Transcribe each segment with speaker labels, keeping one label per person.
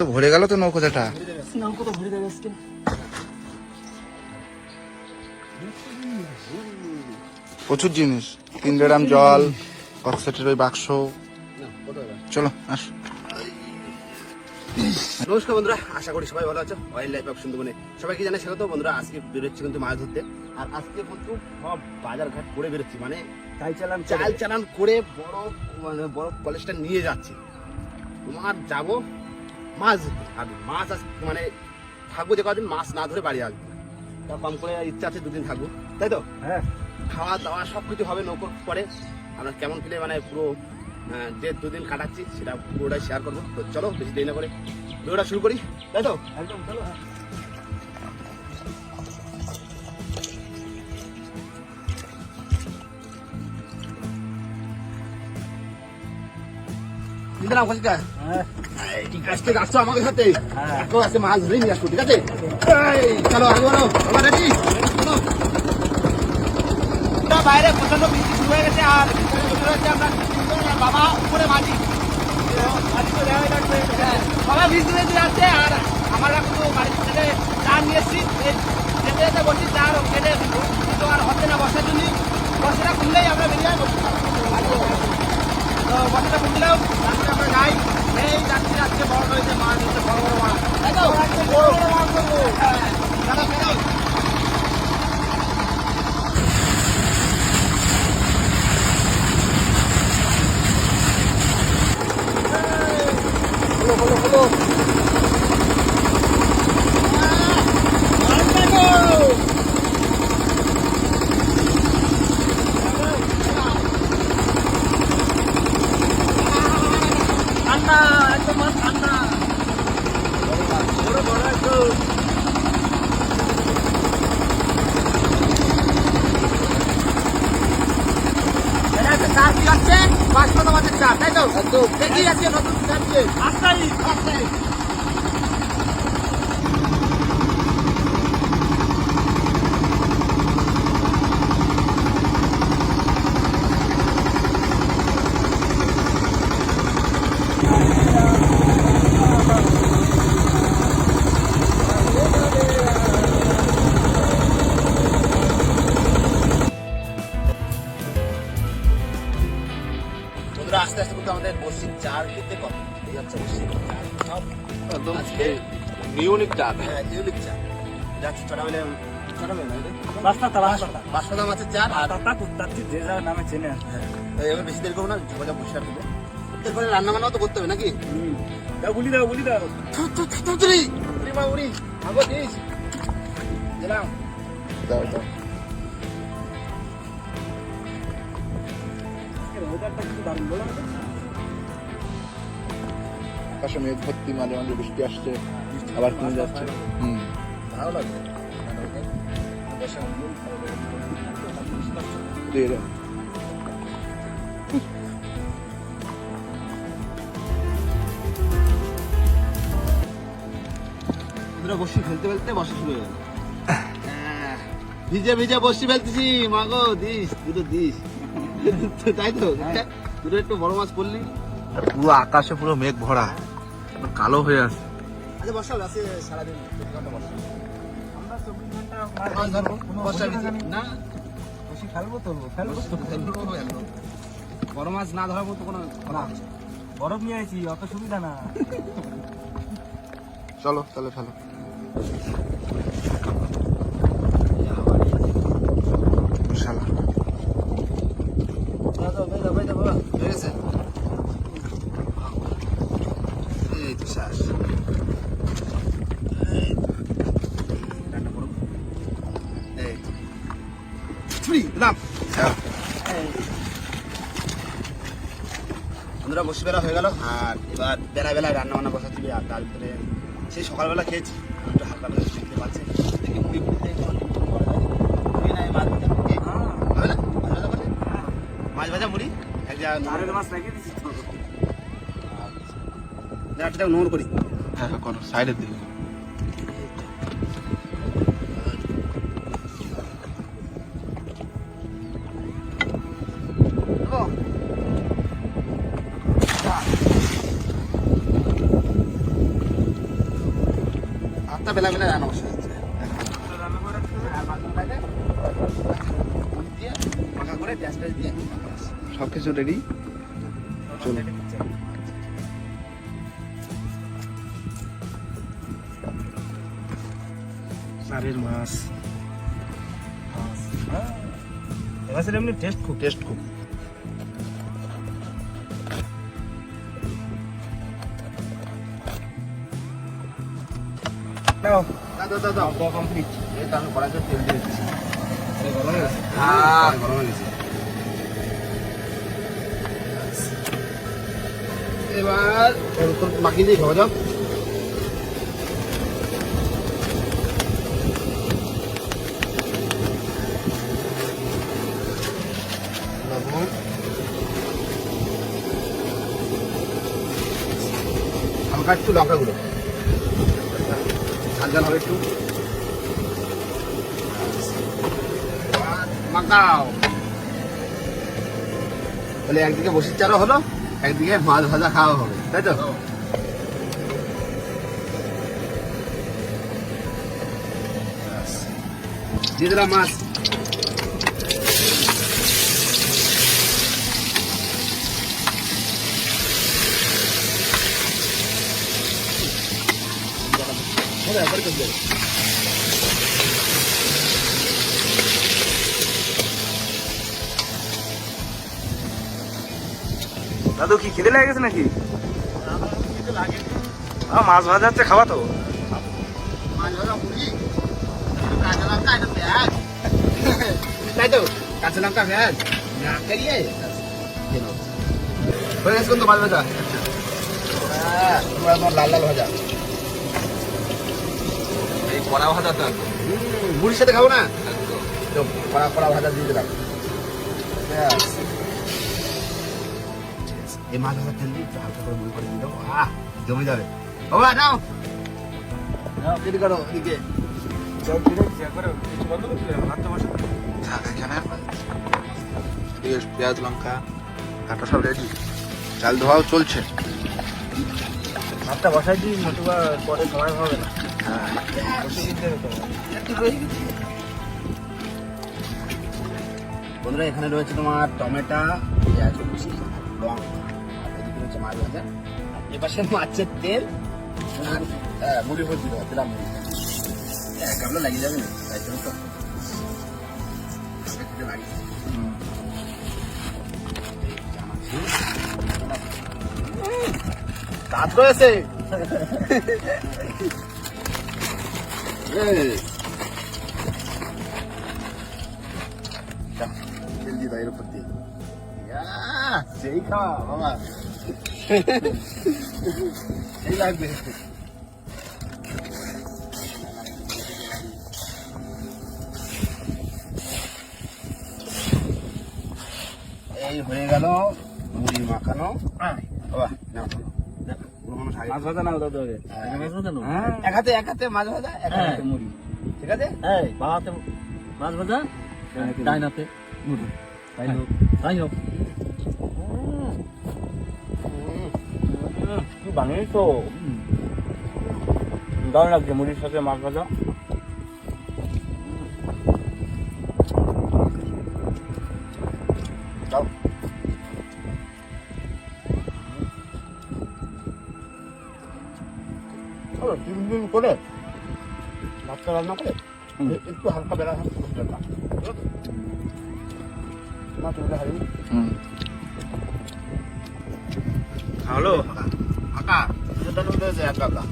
Speaker 1: তো ভরে গেল তো নৌকোটা।
Speaker 2: নৌকো তো ভরে যাবে আজকে।
Speaker 1: প্রচুর জিনিস, 3 ড্রাম জল, কক্সেটের ওই বাক্স। চলো আস।
Speaker 3: নমস্কার বন্ধুরা, আশা করি সবাই ভালো আছো। ওয়াইল্ড লাইফ অফ সুন্দরবনে সবাইকে জানাই স্বাগত। বন্ধুরা আজকে বেরোচ্ছি কিন্তু মাছ ধরতে। আর আজকে কিন্তু সব বাজার ঘাট করে বেরোচ্ছি, মানে চাল চালান করে বড় কলেজটা নিয়ে যাচ্ছি। তোমার যাবো মাছ ধরতে। আর মাছ মানে থাকবো যে কদিন, মাছ না ধরে বাড়ি আসবো। তা কম করে ইচ্ছা আছে 2 দিন থাকবো, তাই তো? হ্যাঁ, খাওয়া দাওয়া সবকিছু হবে নৌকোর পরে। আমরা কেমন ফিলে মানে পুরো যে 2 দিন কাটাচ্ছি সেটা পুরোটাই শেয়ার করবো। তো চলো বেশি দেরি না করে ভিডিওটা শুরু করি, তাই তো? একদম চলো। আমাদের সাথে আজকে মাছ ধরে নিয়ে আসবো, ঠিক আছে? চলো আগে বলো, রেডি? বাইরে প্রচন্ড বৃষ্টি শুরু হয়ে গেছে। আর আমরা বাবা উপরে মাঝি বাবা বৃষ্টি হয়ে যাচ্ছে। আর আমরা কিন্তু বাড়ির থেকে চার নিয়ে এসছি, যেতে যেতে বসি চার কেটে কিন্তু আর হচ্ছে না বর্ষার জন্য। বর্ষাটা খুললেই আমরা বেরিয়ে বসি। তো বর্ষাটা খুললেও রাত্রে আমরা যাই, এই যাচ্ছি আজকে বড় হয়েছে মাছ হচ্ছে, বড় বড় মাছ, তাই তো? ঠান্ডা একদম মাছ, ঠান্ডা বড় বড় একদম। এটা একটা চার কি হচ্ছে, 500 মাছের চার, তাই তো? দেখি আজকে নতুন চারছে রাস্তায়। আস্তে আস্তে কিন্তু আমাদের বসির চার কিন্তু কম এই হচ্ছে বসির চার সব একদম ইউনিক চার। হ্যাঁ, ইউনিক চার যাচ্ছে ছোট মিলে বাসপাতা মাছের চার। আর যে যার নামে চেনে। হ্যাঁ, এবার বেশি দেরি করবো না, ঝোঁকা বসে দেবো। এরপরে রান্না বান্নাও তো করতে হবে নাকি? বলি দাও উড়ি আগো দিস দিলাম।
Speaker 1: দাও দাও। আকাশে মেঘ ভর্তি, মাঝে মাঝে বৃষ্টি আসছে, আবার কমে যাচ্ছে।
Speaker 3: ভালো লাগবে। বসি ফেলতে ফেলতে বসা শুরু হয়ে গেল। ভিজে ভিজে বসি ফেলতেছি, মাগো দিস দুটো দিস, তাই তো? দুটো একটু বড় মাছ পড়লি।
Speaker 1: পুরো আকাশে পুরো মেঘ ভরা, কালো হয়ে আছে।
Speaker 3: আচ্ছা বর্ষা আছে সারাদিন 24 ঘন্টা বর্ষা। আমরা 24 ঘন্টা মাছ ধরবো, বর্ষা না বসি ফেলবো একদম। বড় মাছ না ধরার মতো কোনো বরফ নিয়ে আইছি, অত সুবিধা না।
Speaker 1: চলো তাহলে ফেলো। শালা
Speaker 3: এই তো শ্বাস বন্ধুরা। বসে বেলা হয়ে গেল। আর এবার বেলা বেলায় রান্না বান্না বসাচ্ছি। আর তার ভিতরে সেই সকালবেলা খেয়েছি, একটু হালকা বেলা শিখতে পারছে। মাছ ভাজা মুড়ি নোংর করি।
Speaker 1: হ্যাঁ করো, সাইডের দিকে।
Speaker 3: হালকা বেলা বেলা রান্না বসে যাচ্ছে আর মাঝখানে দিয়ে পাকা করে পেঁয়াজ টেয়াজ দিয়ে
Speaker 1: সবকিছু রেডি, চলো।
Speaker 2: সারের মাছ মাছের এমনি টেস্ট খুব
Speaker 3: দাও কমপ্লিট। এই তো আমি কড়াইতে তেল দিয়ে দিচ্ছি। গরম হয়ে গেছে? গরম হয়ে গেছে। এবার মাখিয়ে দিয়ে খাওয়া যাও। লবণ, হালকা একটু লঙ্কা গুঁড়ো, ঝাল ঝাল হবে একটু, মাখাও। তাহলে একদিকে বসির চারও হলো, একদিকে মাছ ভাজা খাওয়া হবে, তাই তো? দিয়ে দিলাম মাছ।
Speaker 2: দাদু কি খিদে লেগে গেছে নাকি? মাছ ভাজা হচ্ছে, খাওয়া তো।
Speaker 3: মাছ ভাজা মুড়ি, কাঁচা লঙ্কা, এটা পেঁয়াজ, তাই তো? কাঁচা লঙ্কা পেঁয়াজ না খেয়ে হয়ে গেছে কিন্তু মাছ ভাজা। তোমার লাল লাল ভাজা,
Speaker 4: এই কড়া ভাজা তো
Speaker 3: মুড়ির সাথে খাবো না, কড়া কড়া ভাজা দিয়ে দিলাম। এই মাছ ভাজা তেল দিয়ে একটু হালকা করে মুড়ি করে দিয়ে দেবো, জমে যাবে। বাবা নাও, রেডি করো এদিকে।
Speaker 1: এখানে পেঁয়াজ লঙ্কা কাটা সব রেডি, চাল ধোয়াও চলছে।
Speaker 2: ভাতটা বসাই দিই, নতুবা পরে সময় হবে না।
Speaker 3: বন্ধুরা এখানে রয়েছে তোমার টমেটো, পেঁয়াজ কুচি, লঙ্কা, আর এদিকে রয়েছে মাছ ভাজা, এপাশে মাছের তেল আর মুড়ি ভর্তি দিলাম। গামলা লাগিয়ে যাবে না, তাই জন্য তো লাগিয়ে দাঁত রয়েছে। তেল দিয়ে দাঁড়িয়ে উপর দিয়ে সেই খাওয়া বাবা, সেই লাগবে। এই হয়ে গেল মুড়ি মাখানো। বাবা নাও,
Speaker 2: মাছ ভাজা নাও দাদু আগে। মাছ ভাজা নাও।
Speaker 3: এক হাতে মাছ ভাজা, এক হাতে মুড়ি, ঠিক আছে?
Speaker 2: বাবাতে মাছ ভাজা, ডাইনাতে মুড়ি। তাই হোক তুই বানিয়ে তো দারুণ লাগছে মুড়ির সাথে মাছ ভাজা।
Speaker 3: দাও। দিন করে ভাতটা রান্না করে একটু হালকা বেলা না চলে হারিয়ে
Speaker 2: হ্যালো
Speaker 3: ফাঁকা যেটা নুন দিয়েছে একা একা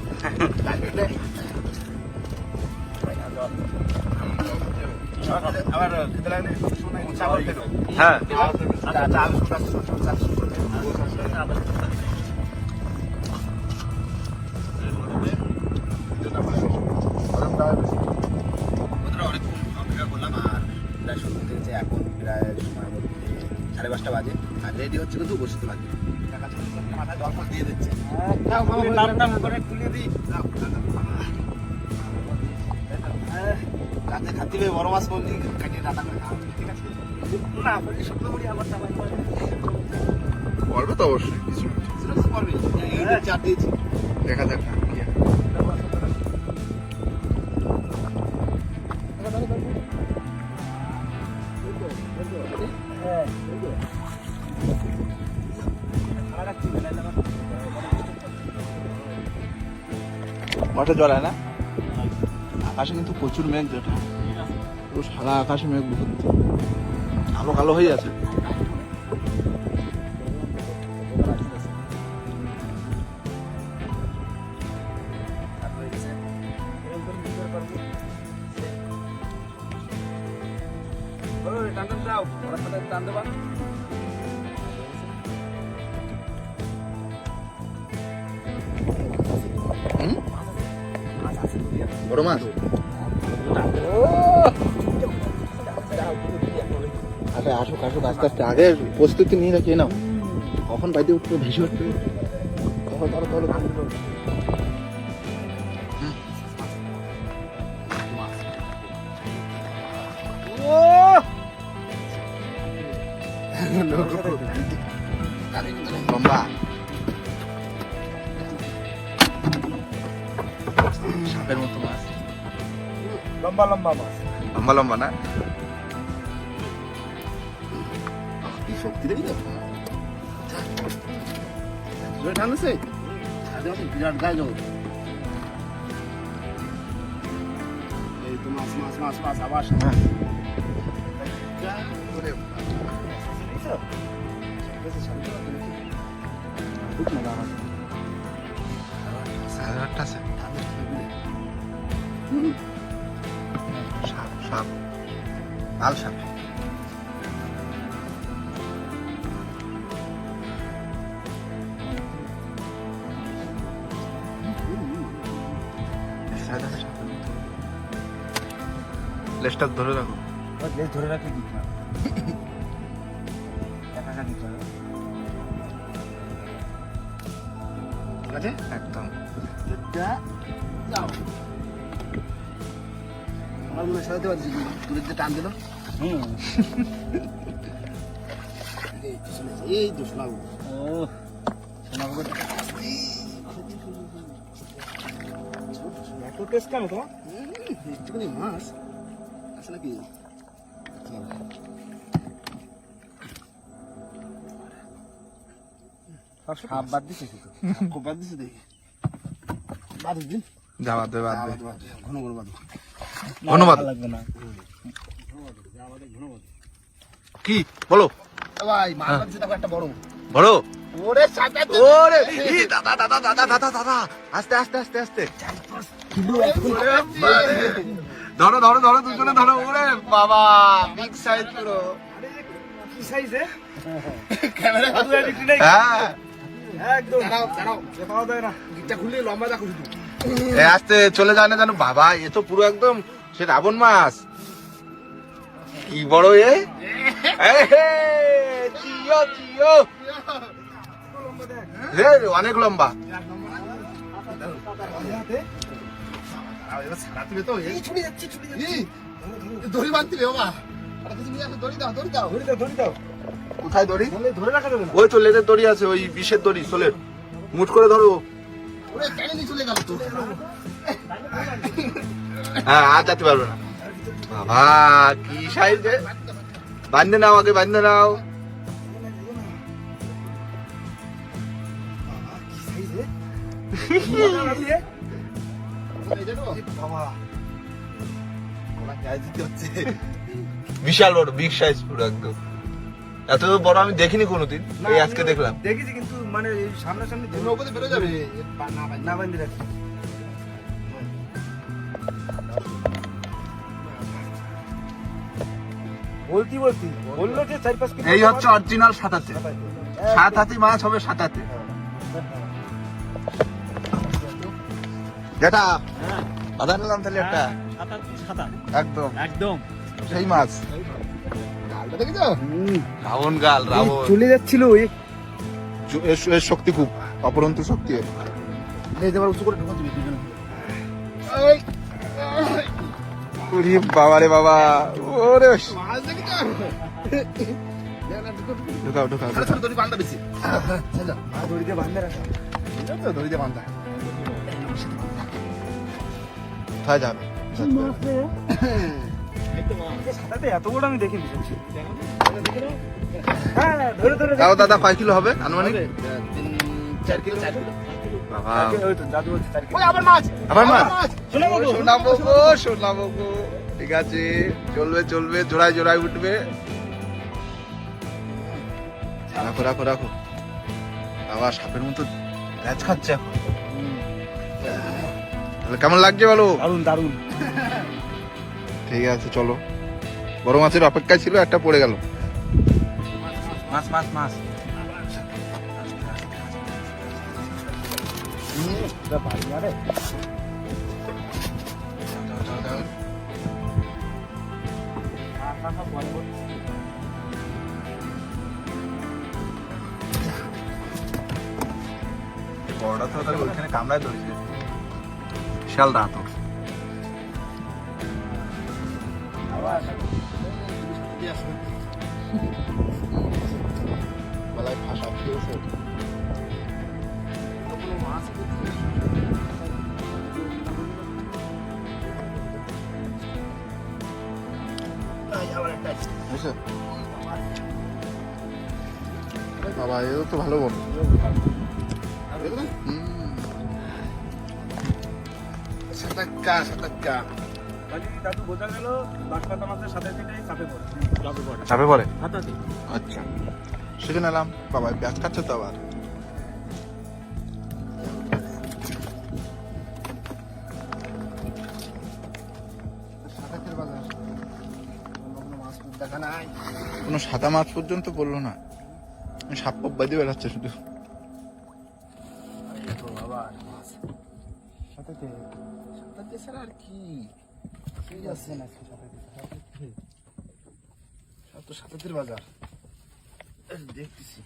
Speaker 3: আবার খেতে লাগলে চাवल খেলো।
Speaker 2: হ্যাঁ
Speaker 3: চাল এখন প্রায় সময় বলতে 5:30 বাজে, আর রেডি হচ্ছে কিন্তু বসতে লাগে। মাথায় জল দিয়ে দিচ্ছে, রাতে খাতে বড় মাছ বললি কাটিয়ে রান্না করে খাওয়া, ঠিক আছে? না বলি শুকনো মুড়ি আবার
Speaker 1: করবে তো অবশ্যই, কিছু
Speaker 3: করবে চার দিয়েছি।
Speaker 1: দেখা যাক না কি হয়। মাঠে জড়ায় না। আকাশে কিন্তু প্রচুর মেঘ, যেটা পুরো সারা আকাশে মেঘ ভর্তি, কালো কালো হয়ে আছে।
Speaker 2: যাও টান দেবা।
Speaker 1: বড় মাছ। আরে আসুক আসুক, আস্তে আস্তে আগে প্রস্তুতি নিয়ে রাখি নাও, কখন বাইতে উঠবে ভেসে উঠবে। ধরো ধরো ধরো ধরো। লম্বা সাপের মতো মাছ,
Speaker 2: লম্বা লম্বা মাছ,
Speaker 1: লম্বা লম্বা না? কি শক্তি দেখি তো, টানছে
Speaker 3: বিরাট গায়ে যাবো। এই তো মাছ মাছ মাছ মাছ আবার
Speaker 1: সাপ সাপ লাল সাপ। লেজটা ধরে রাখো।
Speaker 2: ধরে রাখলে কি একা একা নিতে হবে।
Speaker 3: ঠিক আছে
Speaker 1: একদম।
Speaker 3: যাও আমার মনে সাজাতে পারছি, দূরের দিকে টান দিল। এই তো শোনাবো।
Speaker 2: এত টেস্ট কেন তোমার?
Speaker 3: একটুখানি মাছ আছে নাকি?
Speaker 2: সাপ বাদ দিচ্ছে শুধু,
Speaker 3: খুব বাদ দিচ্ছে দেখি। বাদ দিন,
Speaker 1: যা বাদ দে, বাদ দে।
Speaker 3: ঘন ঘন বাদ।
Speaker 1: ধন্যবাদ।
Speaker 2: লাগবে না।
Speaker 1: কি বলো
Speaker 3: ভাই মাছ বাদছে, দেখো একটা বড়।
Speaker 1: বড়।
Speaker 3: ওরে সাপে তো।
Speaker 1: ওরে ই দাদা দাদা দাদা দাদা দাদা, আস্তে আস্তে আস্তে আস্তে। ধরো ধরো ধরো, দুজনে ধরো। ওরে বাবা, বিগ সাইজ পুরো।
Speaker 2: কি সাইজে?
Speaker 3: ক্যামেরা
Speaker 2: আদু এডিট নেই।
Speaker 1: হ্যাঁ,
Speaker 2: একদম
Speaker 3: দাঁড়াও দাঁড়াও,
Speaker 2: পাওয়া যায় না।
Speaker 3: গিটটা খুললে লম্বা দেখো শুধু।
Speaker 1: এ আস্তে চলে যায় না জানো বাবা, এ তো পুরো একদম সে রাবণ মাছ। কি বড় এ, এ হে, চিও চিও। রে অনেক লম্বা।
Speaker 3: আর এবার ছাড়া তুলে তো এই ছুটে যাচ্ছে ছুটে যাচ্ছে। দড়ি বাঁধতে বাবা, আরে কিছু নিয়ে আসো, দড়ি দাও দড়ি দাও।
Speaker 2: ধরে দাও, ধরে দাও।
Speaker 1: কোথায় দড়ি?
Speaker 2: তাহলে ধরে রাখা যাবে না।
Speaker 1: ওই তো লেজের দড়ি আছে, ওই বিষের দড়ি, সোলের। মুঠ করে ধরো।
Speaker 3: ওরে টেনে নিয়ে চলে গেল তো।
Speaker 1: হ্যাঁ, আর যেতে পারবে না বাবা। কি সাইজে, বান্ধে নাও, আগে বান্ধে নাও।
Speaker 2: কি সাইজে?
Speaker 3: এই দেখো
Speaker 2: বাবা,
Speaker 3: ওরা গায়ে দিতে হচ্ছে।
Speaker 1: বিশাল বড়, বিগ সাইজ পুরো একদম। এত বড় আমি দেখিনি কোনোদিন, এই আজকে দেখলাম।
Speaker 2: দেখেছি কিন্তু মানে এই সামনাসামনি
Speaker 3: তুমি ওপরে বেরো যাবে না ভাই
Speaker 2: না বান্ধি রাখি। বলতি বললো যে 4-5 কিলো।
Speaker 1: এই হচ্ছে অরিজিনাল সাতাতে। সাত হাতি মাছ হবে সাতাতে। যেটা বাধা নিলাম তাহলে একটা, একদম
Speaker 2: একদম
Speaker 1: সেই মাছ।
Speaker 3: গালটা দেখেছো?
Speaker 1: রাবণ গাল, রাবণ।
Speaker 2: চলে যাচ্ছিল ওই
Speaker 1: এর শক্তি খুব, অপরন্ত শক্তি এর।
Speaker 3: লেজ এবার উঁচু করে ঢুকা দিবি দুজনে।
Speaker 1: ওরে বাবা রে বাবা, ওরে
Speaker 3: মাছ দেখেছো?
Speaker 1: ঢুকাও ঢুকাও।
Speaker 3: ছোট ছোট দড়ি বাঁধা বেশি। চলো
Speaker 2: দড়িতে বাঁধে রাখা।
Speaker 3: তো দড়ি দিয়ে বাঁধা।
Speaker 1: কোথায় যাবে?
Speaker 2: সাথে এত বড় আমি দেখিনি। হ্যাঁ, ধরে ধরে
Speaker 1: তাও দাদা কয় কিলো হবে আনুমানিক?
Speaker 3: 4 কিলো 4 কিলো।
Speaker 1: বাবা
Speaker 2: ওই তো দাদু বলছে 4
Speaker 3: ওই আবার মাছ
Speaker 1: আবার মাছ
Speaker 2: শোনাবো গো।
Speaker 1: শোনাবো গো ঠিক আছে চলবে চলবে জোড়ায় জোড়ায় উঠবে রাখো রাখো রাখো বাবা সাপের মতো ল্যাচ খাচ্ছে এখন তাহলে কেমন লাগছে বলো
Speaker 2: দারুন দারুন।
Speaker 1: ঠিক আছে চলো বড় মাছের অপেক্ষায় ছিল একটা পড়ে গেল
Speaker 2: মাছ মাছ মাছ ভারী আরে
Speaker 1: বড়টা তো তাহলে ওইখানে কামড়ায় ধরেছে বিশাল দাঁত ওর।
Speaker 3: গলায় ফাঁসা খেয়েছে
Speaker 1: বুঝছো? বাবা এও তো ভালো বলো
Speaker 3: সাতাক্কা সাতাক্কা
Speaker 2: দাদু বোঝা গেল 10 মাসের সাথে থেকে চাপে পড়ে
Speaker 1: চাপে পড়ে
Speaker 2: হাতাতে
Speaker 1: আচ্ছা শিখে নিলাম বাবা পেঁয়াজ খাচ্ছে তো আবার
Speaker 3: সাতাক্কের বাজার কোনো মাছ খুব দেখা নাই
Speaker 1: কোনো সাদা মাছ পর্যন্ত পড়লো না সাপ পাপ বাদি বেড়াচ্ছে শুধু
Speaker 3: বাবা মাছ সাতাক্কে সাতাক্কে ছাড়া আর কি ঠিক আছে না সব তো সাতাত্তের বাজার দেখতেছি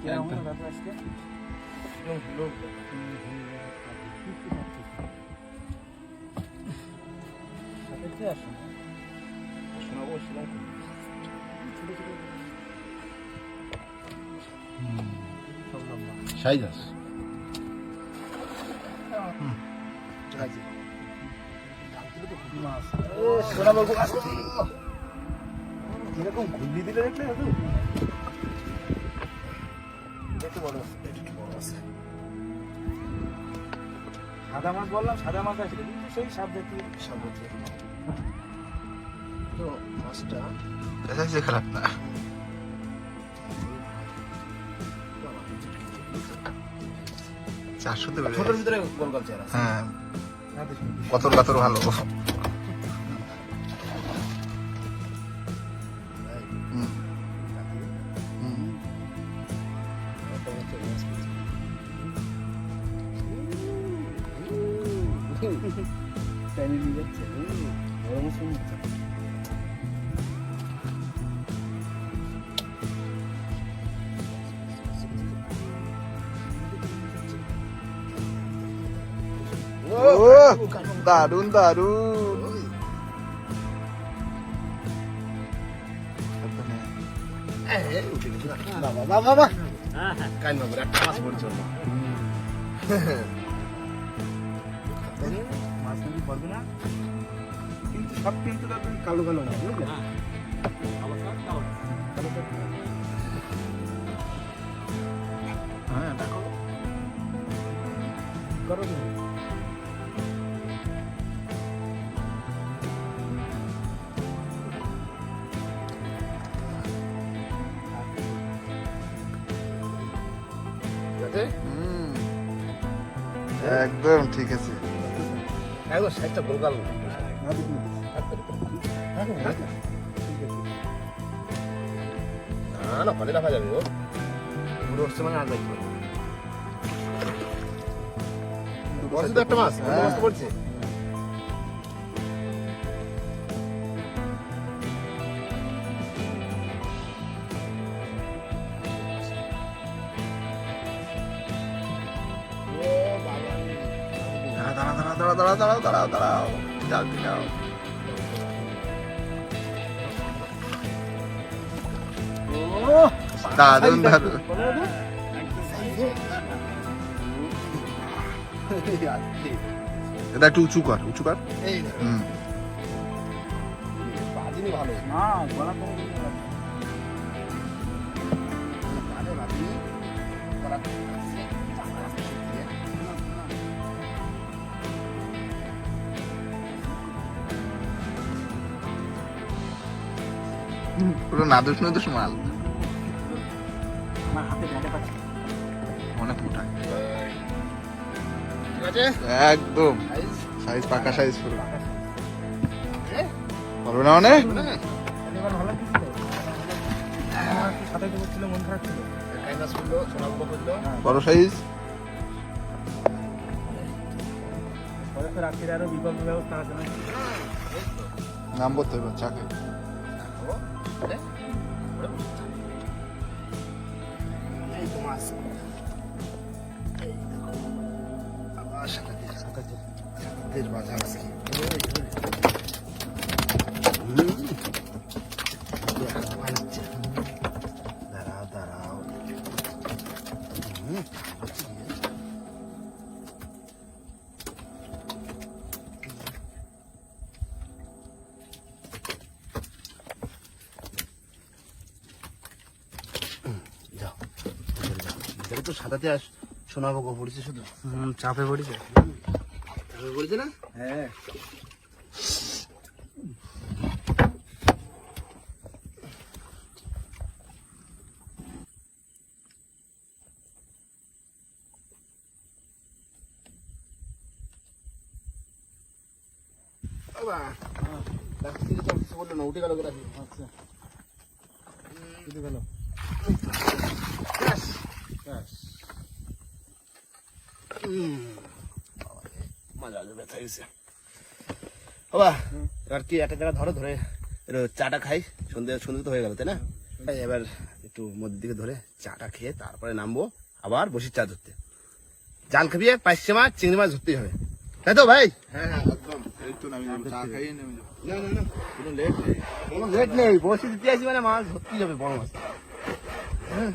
Speaker 2: কেমন দাদু আজকে
Speaker 3: লোক
Speaker 2: সাথে আসুন
Speaker 3: শোনাবো শোনাবো
Speaker 2: সব লম্বা
Speaker 3: সাইজাস
Speaker 2: মাছ
Speaker 3: শোনাবো
Speaker 2: এরকম ঘুরলি দিলে দেখলে দাদু
Speaker 3: একটু বড় একটু বড় আছে
Speaker 2: সাদা মাছ বললাম সাদা মাছ আসলে কিন্তু সেই সাপ দেখতে
Speaker 3: সামুদ্রে তো মাছটা
Speaker 1: এসে খারাপ না চারশোতে বেড়ে
Speaker 3: ছোটোর ভিতরে গোল গোল চেহারা
Speaker 1: হ্যাঁ কতর কাতর ভালো হুম, হুম।
Speaker 2: টাইমে নিয়ে যাচ্ছে বড় মাছ নিয়ে যাচ্ছে
Speaker 1: ও দারুন দারুন
Speaker 3: বাবা বাবা বাবা কাইন বাবু একটা মাছ পড়ছে ওর
Speaker 2: মাছ নাকি পড়বে না কিন্তু সব কিন্তু দাদু কালো কালো না বুঝলে
Speaker 1: হ্যাঁ দেখো
Speaker 2: করো না
Speaker 3: আছে
Speaker 1: হুম, একদম ঠিক আছে
Speaker 3: একদম সাইজটা গোল গোল না না ফলে রাখা যাবে ও পুরো হচ্ছে মানে আর বাইক বড় তো একটা মাছ
Speaker 1: হ্যাঁ।
Speaker 3: মাছ পড়ছে ও বাবা
Speaker 1: দাঁড়া দাঁড়া দাঁড়া দাঁড়া দাঁড়াও দাঁড়াও দাঁড়াও জাল দিলাও দারুন দারুন এটা একটু উঁচু কর
Speaker 3: এই
Speaker 1: হুম
Speaker 3: বাজিনি ভালো
Speaker 2: না গলা করে
Speaker 3: কানে বাজিনি
Speaker 1: পুরো নাদুস নাদুস মাল
Speaker 2: আমার হাতে ব্যাটে পাচ্ছে
Speaker 1: অনেক ফুটা
Speaker 3: ঠিক আছে
Speaker 1: একদম
Speaker 3: সাইজ
Speaker 1: সাইজ পাকা সাইজ পুরো পারবে না অনেক
Speaker 2: এবার ভালো কিছু আমার একটু সাথে করছিল মন খারাপ ছিল
Speaker 3: কাইমাস করলো সোনা বাবা করলো
Speaker 1: বড় সাইজ
Speaker 2: পরে তো রাত্রির আরো বিকল্প ব্যবস্থা আছে না
Speaker 1: নাম বলতে হবে চা খাই
Speaker 3: এই তো মাছ এই দেখো আবার সাতাতের বাজার আছে দাঁড়াও দাঁড়াও যাও যাও তো সাদাতে আস শোনাবো গো পড়েছে শুধু
Speaker 2: চাপে পড়েছে
Speaker 3: বলেছে না
Speaker 2: হ্যাঁ
Speaker 3: বাবা ডাক্তার থেকে তো কিছু বললো না উঠে গেল রাখি
Speaker 2: আচ্ছা গেল
Speaker 3: মজা আসবে ব্যথা গেছে বাবা এবার কি একটা জায়গা ধরো ধরে একটু চাটা খাই সন্ধ্যে সন্ধ্যে তো হয়ে গেল তাই না এবার একটু মধ্যে দিকে ধরে চাটা খেয়ে তারপরে নামবো আবার বসি চা ধরতে জাল খাবিয়ে পাইছে মাছ চিংড়ি মাছ ধরতেই হবে তাই তো ভাই
Speaker 1: হ্যাঁ হ্যাঁ একদম এই তো নামি যাবো চা খাইয়ে নেমে যাবো
Speaker 3: না না না কোনো লেট নেই কোনো লেট নেই বসে দিতে আসি মানে মাছ ধরতেই হবে বড় মাছ হ্যাঁ